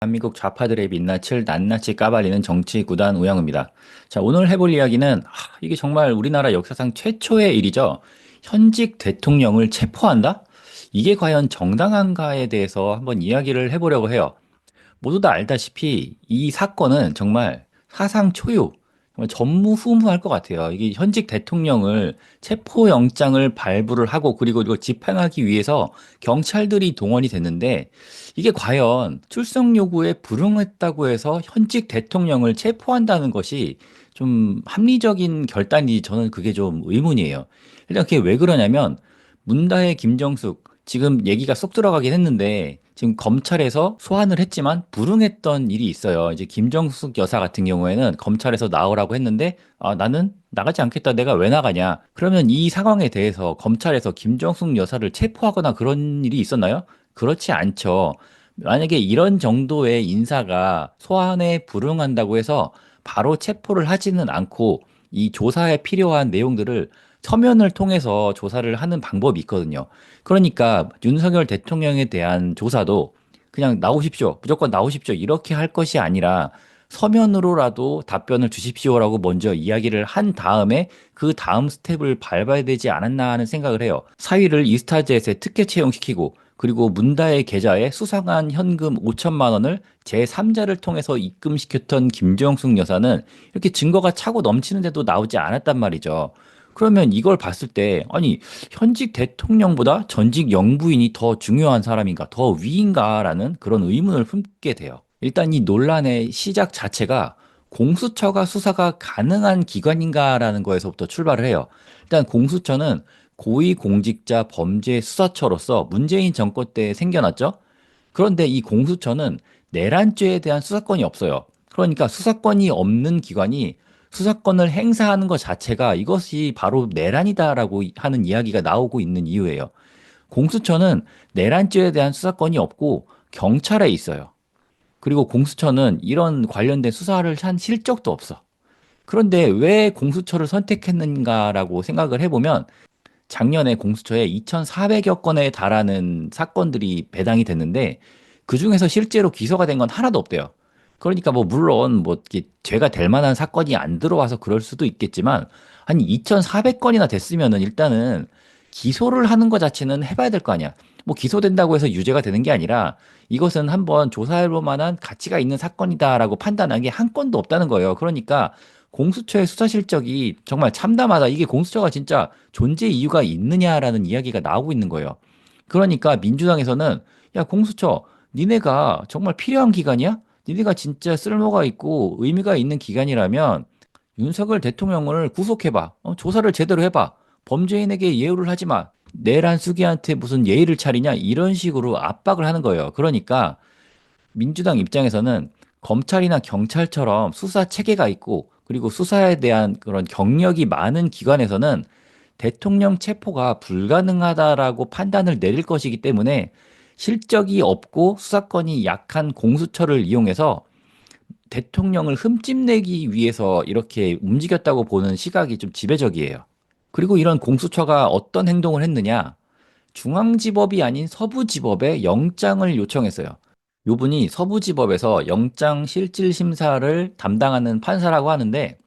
대한민국 좌파들의 민낯을 낱낱이 까발리는 정치 구단 우영우입니다. 자, 오늘 해볼 이야기는 이게 정말 우리나라 역사상 최초의 일이죠. 현직 대통령을 체포한다? 이게 과연 정당한가에 대해서 한번 이야기를 해보려고 해요. 모두 다 알다시피 이 사건은 정말 사상 초유, 정말 전무후무할 것 같아요. 이게 현직 대통령을 체포영장을 발부를 하고 그리고 이걸 집행하기 위해서 경찰들이 동원이 됐는데 이게 과연 출석 요구에 불응했다고 해서 현직 대통령을 체포한다는 것이 좀 합리적인 결단이 저는 그게 좀 의문이에요. 일단 그게 왜 그러냐면 문다의 김정숙 지금 얘기가 쏙 들어가긴 했는데 지금 검찰에서 소환을 했지만 불응했던 일이 있어요. 이제 김정숙 여사 같은 경우에는 검찰에서 나오라고 했는데 나는 나가지 않겠다. 내가 왜 나가냐? 그러면 이 상황에 대해서 검찰에서 김정숙 여사를 체포하거나 그런 일이 있었나요? 그렇지 않죠. 만약에 이런 정도의 인사가 소환에 불응한다고 해서 바로 체포를 하지는 않고 이 조사에 필요한 내용들을 서면을 통해서 조사를 하는 방법이 있거든요. 그러니까 윤석열 대통령에 대한 조사도 그냥 나오십시오. 무조건 나오십시오. 이렇게 할 것이 아니라 서면으로라도 답변을 주십시오라고 먼저 이야기를 한 다음에 그 다음 스텝을 밟아야 되지 않았나 하는 생각을 해요. 사위를 이스타젯에 특혜 채용시키고 그리고 문다의 계좌에 수상한 현금 5천만 원을 제3자를 통해서 입금시켰던 김정숙 여사는 이렇게 증거가 차고 넘치는데도 나오지 않았단 말이죠. 그러면 이걸 봤을 때, 아니, 현직 대통령보다 전직 영부인이 더 중요한 사람인가, 더 위인가라는 그런 의문을 품게 돼요. 일단 이 논란의 시작 자체가 공수처가 수사가 가능한 기관인가라는 거에서부터 출발을 해요. 일단 공수처는 고위공직자 범죄 수사처로서 문재인 정권 때 생겨났죠. 그런데 이 공수처는 내란죄에 대한 수사권이 없어요. 그러니까 수사권이 없는 기관이 수사권을 행사하는 것 자체가 이것이 바로 내란이다라고 하는 이야기가 나오고 있는 이유예요. 공수처는 내란죄에 대한 수사권이 없고 경찰에 있어요. 그리고 공수처는 이런 관련된 수사를 한 실적도 없어. 그런데 왜 공수처를 선택했는가라고 생각을 해보면 작년에 공수처에 2,400여 건에 달하는 사건들이 배당이 됐는데 그중에서 실제로 기소가 된 건 하나도 없대요. 그러니까 뭐 물론 뭐 이게 죄가 될 만한 사건이 안 들어와서 그럴 수도 있겠지만 한 2,400건이나 됐으면은 일단은 기소를 하는 것 자체는 해봐야 될 거 아니야. 뭐 기소된다고 해서 유죄가 되는 게 아니라 이것은 한번 조사해볼 만한 가치가 있는 사건이다라고 판단한 게 한 건도 없다는 거예요. 그러니까 공수처의 수사 실적이 정말 참담하다. 이게 공수처가 진짜 존재 이유가 있느냐라는 이야기가 나오고 있는 거예요. 그러니까 민주당에서는 야, 공수처, 니네가 정말 필요한 기관이야? 니네가 진짜 쓸모가 있고 의미가 있는 기관이라면 윤석열 대통령을 구속해봐. 조사를 제대로 해봐. 범죄인에게 예우를 하지 마. 내란 수기한테 무슨 예의를 차리냐? 이런 식으로 압박을 하는 거예요. 그러니까 민주당 입장에서는 검찰이나 경찰처럼 수사 체계가 있고 그리고 수사에 대한 그런 경력이 많은 기관에서는 대통령 체포가 불가능하다라고 판단을 내릴 것이기 때문에 실적이 없고 수사권이 약한 공수처를 이용해서 대통령을 흠집내기 위해서 이렇게 움직였다고 보는 시각이 좀 지배적이에요. 그리고 이런 공수처가 어떤 행동을 했느냐? 중앙지법이 아닌 서부지법에 영장을 요청했어요. 요분이 서부지법에서 영장실질심사를 담당하는 판사라고 하는데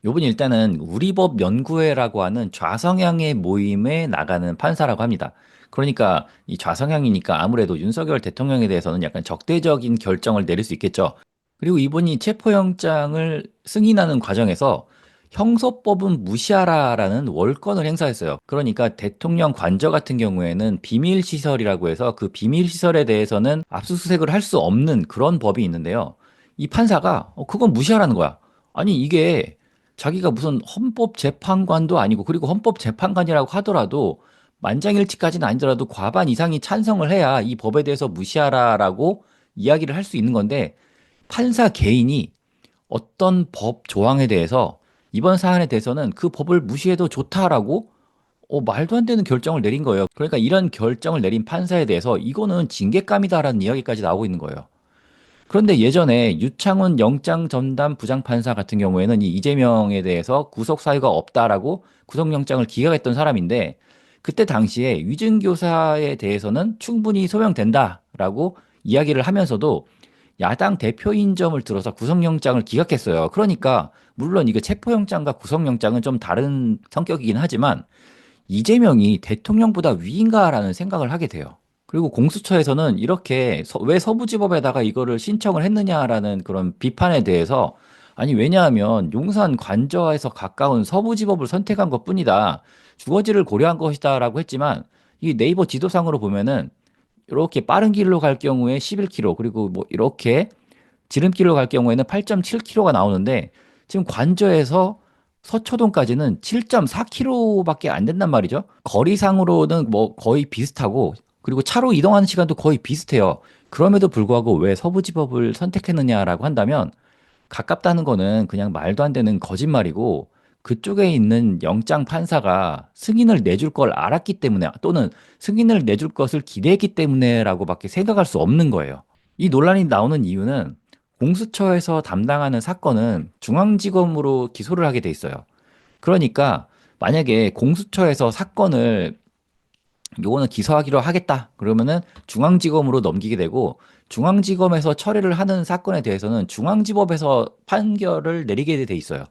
요분이 일단은 우리법 연구회라고 하는 좌성향의 모임에 나가는 판사라고 합니다. 그러니까 이 좌성향이니까 아무래도 윤석열 대통령에 대해서는 약간 적대적인 결정을 내릴 수 있겠죠. 그리고 이분이 체포영장을 승인하는 과정에서 형소법은 무시하라라는 월권을 행사했어요. 그러니까 대통령 관저 같은 경우에는 비밀시설이라고 해서 그 비밀시설에 대해서는 압수수색을 할 수 없는 그런 법이 있는데요. 이 판사가 그건 무시하라는 거야. 아니 이게 자기가 무슨 헌법재판관도 아니고 그리고 헌법재판관이라고 하더라도 만장일치까지는 아니더라도 과반 이상이 찬성을 해야 이 법에 대해서 무시하라라고 이야기를 할 수 있는 건데 판사 개인이 어떤 법 조항에 대해서 이번 사안에 대해서는 그 법을 무시해도 좋다라고 말도 안 되는 결정을 내린 거예요. 그러니까 이런 결정을 내린 판사에 대해서 이거는 징계감이다라는 이야기까지 나오고 있는 거예요. 그런데 예전에 유창훈 영장 전담 부장판사 같은 경우에는 이 이재명에 대해서 구속 사유가 없다라고 구속영장을 기각했던 사람인데 그때 당시에 위증교사에 대해서는 충분히 소명된다라고 이야기를 하면서도 야당 대표인 점을 들어서 구속영장을 기각했어요. 그러니까 물론 이거 체포영장과 구속영장은 좀 다른 성격이긴 하지만 이재명이 대통령보다 위인가라는 생각을 하게 돼요. 그리고 공수처에서는 이렇게 왜 서부지법에다가 이거를 신청을 했느냐라는 그런 비판에 대해서 아니 왜냐하면 용산 관저에서 가까운 서부지법을 선택한 것뿐이다. 주거지를 고려한 것이다라고 했지만 이 네이버 지도상으로 보면은 이렇게 빠른 길로 갈 경우에 11km 그리고 뭐 이렇게 지름길로 갈 경우에는 8.7km가 나오는데 지금 관저에서 서초동까지는 7.4km밖에 안 된단 말이죠. 거리상으로는 뭐 거의 비슷하고 그리고 차로 이동하는 시간도 거의 비슷해요. 그럼에도 불구하고 왜 서부지법을 선택했느냐라고 한다면 가깝다는 거는 그냥 말도 안 되는 거짓말이고 그쪽에 있는 영장 판사가 승인을 내줄 걸 알았기 때문에 또는 승인을 내줄 것을 기대했기 때문에라고밖에 생각할 수 없는 거예요. 이 논란이 나오는 이유는 공수처에서 담당하는 사건은 중앙지검으로 기소를 하게 돼 있어요. 그러니까 만약에 공수처에서 사건을 요거는 기소하기로 하겠다. 그러면은 중앙지검으로 넘기게 되고 중앙지검에서 처리를 하는 사건에 대해서는 중앙지법에서 판결을 내리게 돼 있어요.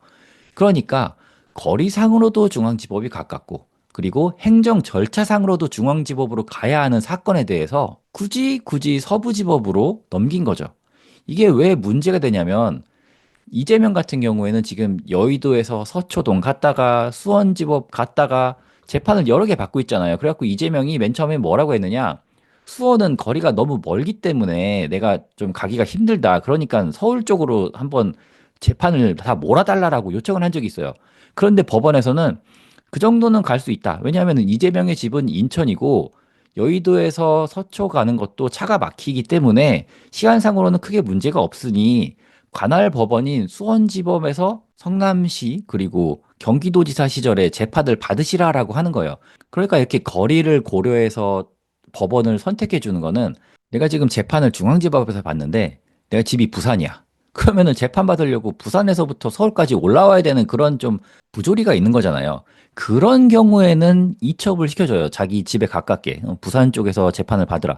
그러니까 거리상으로도 중앙지법이 가깝고 그리고 행정 절차상으로도 중앙지법으로 가야 하는 사건에 대해서 굳이 서부지법으로 넘긴 거죠. 이게 왜 문제가 되냐면 이재명 같은 경우에는 지금 여의도에서 서초동 갔다가 수원지법 갔다가 재판을 여러 개 받고 있잖아요. 그래갖고 이재명이 맨 처음에 뭐라고 했느냐? 수원은 거리가 너무 멀기 때문에 내가 좀 가기가 힘들다. 그러니까 서울 쪽으로 한번 재판을 다 몰아달라라고 요청을 한 적이 있어요. 그런데 법원에서는 그 정도는 갈 수 있다. 왜냐하면 이재명의 집은 인천이고 여의도에서 서초 가는 것도 차가 막히기 때문에 시간상으로는 크게 문제가 없으니 관할 법원인 수원지법에서 성남시 그리고 경기도지사 시절에 재판을 받으시라라고 하는 거예요. 그러니까 이렇게 거리를 고려해서 법원을 선택해 주는 거는 내가 지금 재판을 중앙지법에서 받는데 내가 집이 부산이야. 그러면은 재판 받으려고 부산에서부터 서울까지 올라와야 되는 그런 좀 부조리가 있는 거잖아요. 그런 경우에는 이첩을 시켜줘요. 자기 집에 가깝게. 부산 쪽에서 재판을 받으라.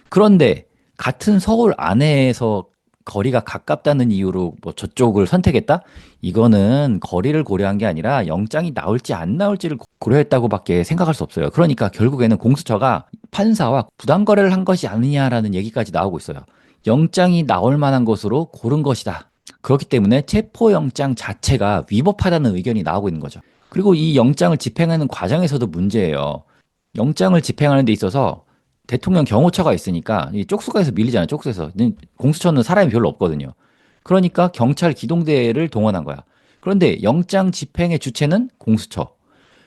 그런데 같은 서울 안에서 거리가 가깝다는 이유로 뭐 저쪽을 선택했다? 이거는 거리를 고려한 게 아니라 영장이 나올지 안 나올지를 고려했다고밖에 생각할 수 없어요. 그러니까 결국에는 공수처가 판사와 부당거래를 한 것이 아니냐라는 얘기까지 나오고 있어요. 영장이 나올 만한 것으로 고른 것이다. 그렇기 때문에 체포영장 자체가 위법하다는 의견이 나오고 있는 거죠. 그리고 이 영장을 집행하는 과정에서도 문제예요. 영장을 집행하는 데 있어서 대통령 경호처가 있으니까 이 쪽수가에서 밀리잖아요. 쪽수에서. 공수처는 사람이 별로 없거든요. 그러니까 경찰 기동대를 동원한 거야. 그런데 영장 집행의 주체는 공수처.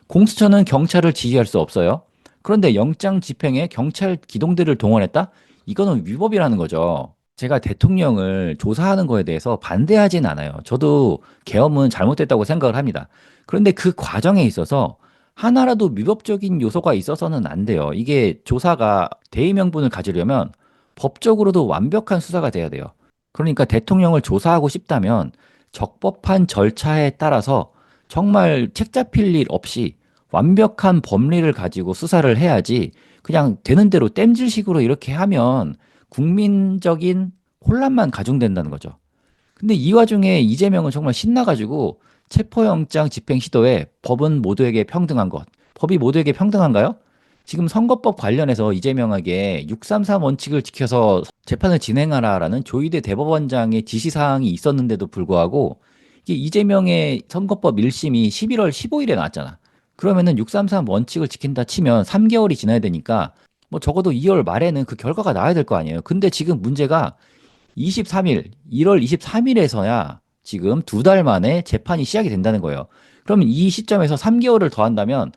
공수처는 경찰을 지휘할 수 없어요. 그런데 영장 집행에 경찰 기동대를 동원했다? 이거는 위법이라는 거죠. 제가 대통령을 조사하는 거에 대해서 반대하진 않아요. 저도 계엄은 잘못됐다고 생각을 합니다. 그런데 그 과정에 있어서 하나라도 위법적인 요소가 있어서는 안 돼요. 이게 조사가 대의 명분을 가지려면 법적으로도 완벽한 수사가 돼야 돼요. 그러니까 대통령을 조사하고 싶다면 적법한 절차에 따라서 정말 책 잡힐 일 없이 완벽한 법리를 가지고 수사를 해야지 그냥 되는 대로 땜질식으로 이렇게 하면 국민적인 혼란만 가중된다는 거죠. 근데 이 와중에 이재명은 정말 신나가지고 체포영장 집행 시도에 법은 모두에게 평등한 것. 법이 모두에게 평등한가요? 지금 선거법 관련해서 이재명에게 633 원칙을 지켜서 재판을 진행하라라는 조희대 대법원장의 지시사항이 있었는데도 불구하고 이게 이재명의 선거법 1심이 11월 15일에 나왔잖아. 그러면은 633 원칙을 지킨다 치면 3개월이 지나야 되니까 뭐 적어도 2월 말에는 그 결과가 나와야 될 거 아니에요. 근데 지금 문제가 23일, 1월 23일에서야 지금 2달 만에 재판이 시작이 된다는 거예요. 그러면 이 시점에서 3개월을 더한다면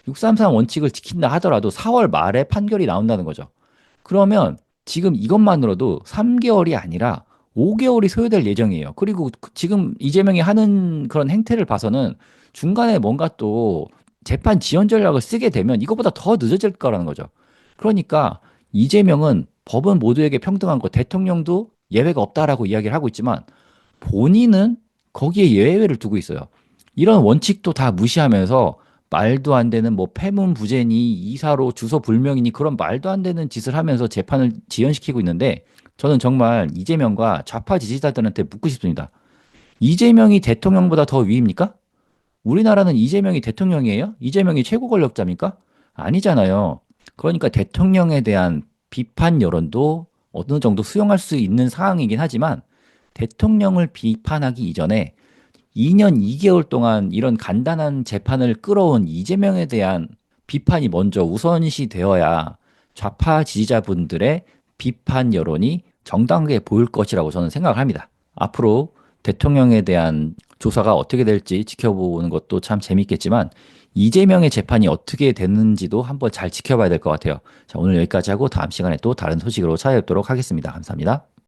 633 원칙을 지킨다 하더라도 4월 말에 판결이 나온다는 거죠. 그러면 지금 이것만으로도 3개월이 아니라 5개월이 소요될 예정이에요. 그리고 지금 이재명이 하는 그런 행태를 봐서는 중간에 뭔가 또 재판 지연 전략을 쓰게 되면 이것보다 더 늦어질 거라는 거죠. 그러니까 이재명은 법은 모두에게 평등한 거, 대통령도 예외가 없다라고 이야기를 하고 있지만 본인은 거기에 예외를 두고 있어요. 이런 원칙도 다 무시하면서 말도 안 되는 뭐 패문부제니 이사로 주소 불명이니 그런 말도 안 되는 짓을 하면서 재판을 지연시키고 있는데 저는 정말 이재명과 좌파 지지자들한테 묻고 싶습니다. 이재명이 대통령보다 더 위입니까? 우리나라는 이재명이 대통령이에요? 이재명이 최고 권력자입니까? 아니잖아요. 그러니까 대통령에 대한 비판 여론도 어느 정도 수용할 수 있는 상황이긴 하지만 대통령을 비판하기 이전에 2년 2개월 동안 이런 간단한 재판을 끌어온 이재명에 대한 비판이 먼저 우선시 되어야 좌파 지지자분들의 비판 여론이 정당하게 보일 것이라고 저는 생각을 합니다. 앞으로 대통령에 대한 조사가 어떻게 될지 지켜보는 것도 참 재밌겠지만 이재명의 재판이 어떻게 되는지도 한번 잘 지켜봐야 될 것 같아요. 자, 오늘 여기까지 하고 다음 시간에 또 다른 소식으로 찾아뵙도록 하겠습니다. 감사합니다.